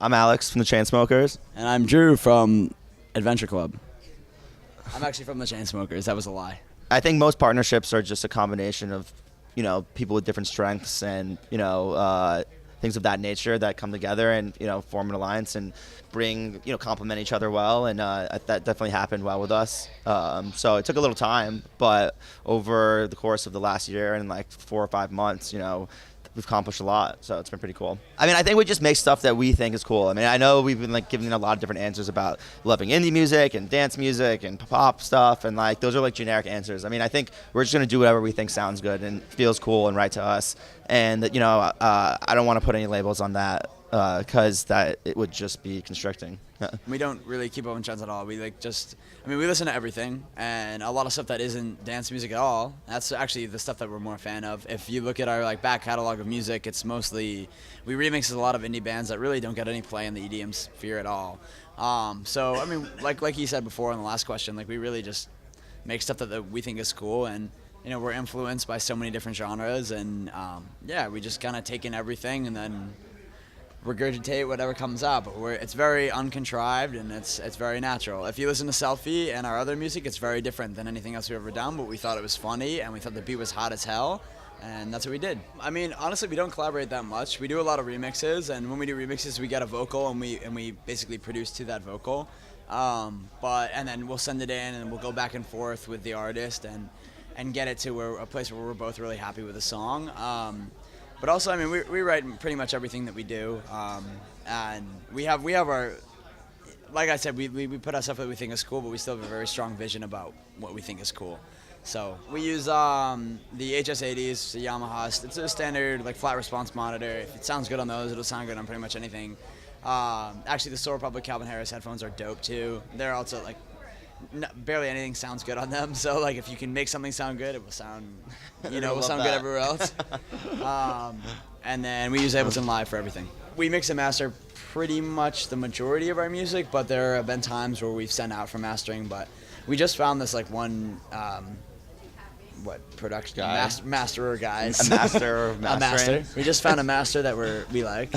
I'm Alex from the Chainsmokers. And I'm Drew from Adventure Club. I'm actually from the Chainsmokers. That was a lie. I think most partnerships are just a combination of, people with different strengths and, things of that nature that come together and, form an alliance and bring, complement each other well. And that definitely happened well with us. So it took a little time, but over the course of the last year and like 4 or 5 months, we've accomplished a lot, so it's been pretty cool. I mean, I think we just make stuff that we think is cool. I mean, I know we've been like giving a lot of different answers about loving indie music and dance music and pop stuff, and like those are like generic answers. I mean, I think we're just gonna do whatever we think sounds good and feels cool and right to us. And I don't want to put any labels on that because that it would just be constricting. We don't really keep up on trends at all. We we listen to everything, and a lot of stuff that isn't dance music at all. That's actually the stuff that we're more a fan of. If you look at our back catalog of music, it's mostly, we remix a lot of indie bands that really don't get any play in the EDM sphere at all. So I mean, like you said before in the last question, we really just make stuff that we think is cool, and we're influenced by so many different genres, and we just kind of take in everything and then regurgitate whatever comes out, but it's very uncontrived and it's very natural. If you listen to Selfie and our other music, it's very different than anything else we've ever done, but we thought it was funny and we thought the beat was hot as hell, and that's what we did. I mean, honestly, we don't collaborate that much. We do a lot of remixes, and when we do remixes, we get a vocal and we basically produce to that vocal. And then we'll send it in and we'll go back and forth with the artist and get it to a place where we're both really happy with the song. But also, I mean, we write pretty much everything that we do, and we have our, like I said, we put out stuff that we think is cool, but we still have a very strong vision about what we think is cool. So we use the HS80s, the Yamaha. It's a standard flat response monitor. If it sounds good on those, it'll sound good on pretty much anything. Actually, the Soul Republic Calvin Harris headphones are dope too. They're also barely anything sounds good on them, so if you can make something sound good, it will sound good everywhere else. And then we use Ableton Live for everything. We mix and master pretty much the majority of our music, but there have been times where we've sent out for mastering. But we just found this one production guy? Masterer guys. A master of mastering. A master. We just found a master that we like.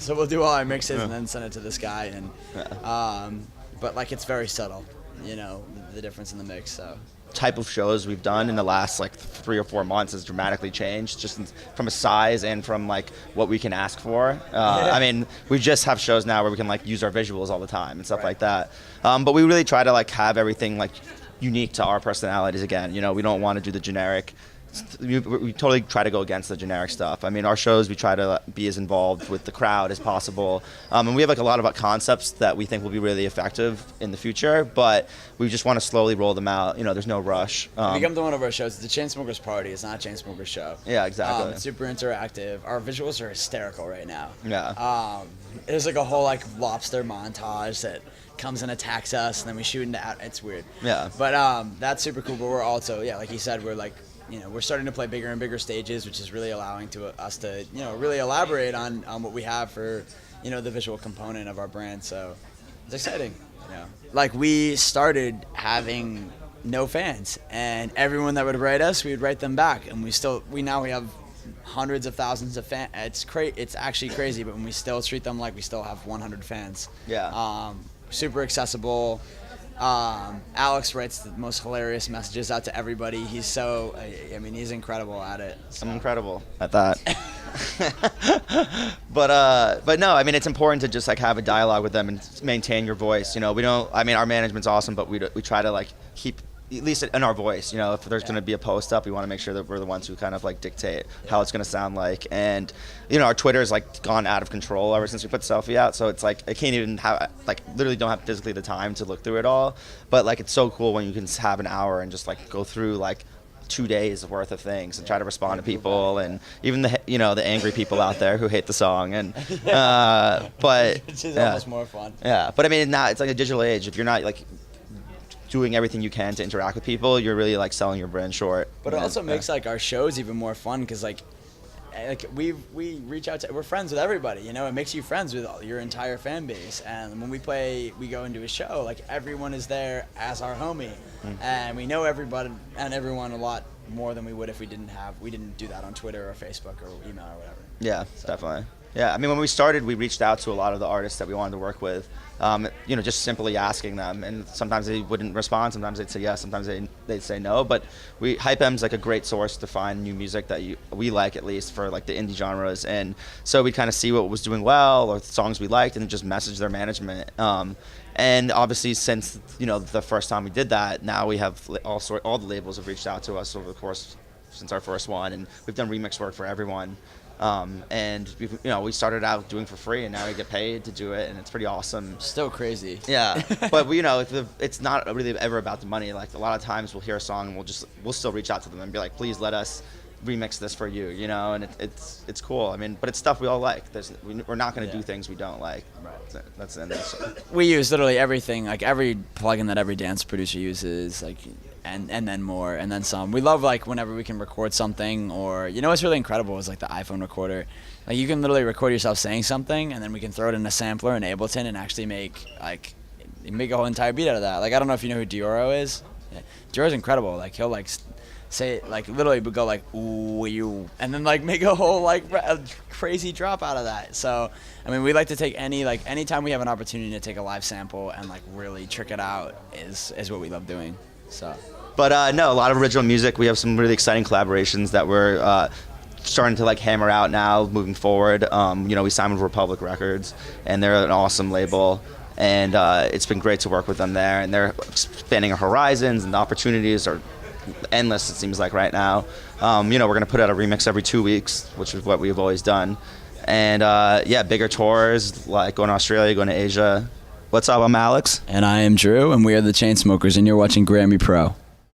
So we'll do all our mixes and then send it to this guy, and but it's very subtle, the difference in the mix. So type of shows we've done in the last 3 or 4 months has dramatically changed, just from a size and from what we can ask for. I mean, we just have shows now where we can use our visuals all the time and stuff like that. But we really try to have everything unique to our personalities again. We don't want to do the generic. We totally try to go against the generic stuff. I mean, our shows, we try to be as involved with the crowd as possible. And we have a lot of concepts that we think will be really effective in the future, but we just want to slowly roll them out. There's no rush. If you come to one of our shows, it's a Chainsmokers party. It's not a Chainsmokers show. Yeah, exactly. It's super interactive. Our visuals are hysterical right now. Yeah. There's a whole lobster montage that comes and attacks us, and then we shoot into it's weird. Yeah. But that's super cool. But we're also, like you said, we're we're starting to play bigger and bigger stages, which is really allowing us to, really elaborate on what we have for, the visual component of our brand. So it's exciting. We started having no fans, and everyone that would write us, we would write them back, and we now have hundreds of thousands of fans. It's actually crazy, but when we still treat them like we still have 100 fans. Yeah. Super accessible. Alex writes the most hilarious messages out to everybody. He's he's incredible at it. So. I'm incredible at that. But no, I mean, it's important to just have a dialogue with them and maintain your voice. Our management's awesome, but we try to keep at least in our voice. If there's going to be a post up, we want to make sure that we're the ones who kind of dictate how it's going to sound like. And our Twitter's gone out of control ever since we put Selfie out. So it's I can't even have literally don't have physically the time to look through it all. But it's so cool when you can have an hour and just go through 2 days worth of things and try to respond to people, and even the angry people out there who hate the song. And but it's almost more fun. Yeah, but I mean, now it's a digital age. If you're not doing everything you can to interact with people, you're really selling your brand short. But it also makes our shows even more fun, because we reach out to, we're friends with everybody, it makes you friends with your entire fan base. And when we go into a show, everyone is there as our homie. And we know everybody and everyone a lot more than we would if we didn't do that on Twitter or Facebook or email or whatever. Yeah, definitely. Yeah, I mean, when we started, we reached out to a lot of the artists that we wanted to work with, just simply asking them. And sometimes they wouldn't respond, sometimes they'd say yes, sometimes they'd say no. But HypeM's like a great source to find new music that we like, at least for like the indie genres. And so we'd kind of see what was doing well or songs we liked and just message their management. And obviously, since the first time we did that, now we have all the labels have reached out to us over the course since our first one, and we've done remix work for everyone. And we started out doing for free, and now we get paid to do it, and it's pretty awesome. Still crazy. Yeah, but it's not really ever about the money. Like a lot of times, we'll hear a song, and we'll still reach out to them and be like, please let us remix this for you, and it's cool. I mean, but it's stuff we all like. We're not going to do things we don't like. Right. That's the end of the story. We use literally everything, like every plugin that every dance producer uses, like. And then more, and then some. We love like whenever we can record something, or what's really incredible is like the iPhone recorder. Like you can literally record yourself saying something, and then we can throw it in a sampler in Ableton and actually make a whole entire beat out of that. Like I don't know if you know who Dioro is. Yeah. Dioro's incredible. Like he'll like say like literally go like ooh you, and then like make a whole like a crazy drop out of that. So I mean, we like to take anytime we have an opportunity to take a live sample and like really trick it out is what we love doing. So. But no, a lot of original music. We have some really exciting collaborations that we're starting to like hammer out now, moving forward. We signed with Republic Records, and they're an awesome label, and it's been great to work with them there. And they're expanding our horizons, and the opportunities are endless. It seems like right now. We're gonna put out a remix every 2 weeks, which is what we've always done. And bigger tours, like going to Australia, going to Asia. What's up? I'm Alex. And I am Drew, and we are the Chainsmokers, and you're watching GRAMMY Pro.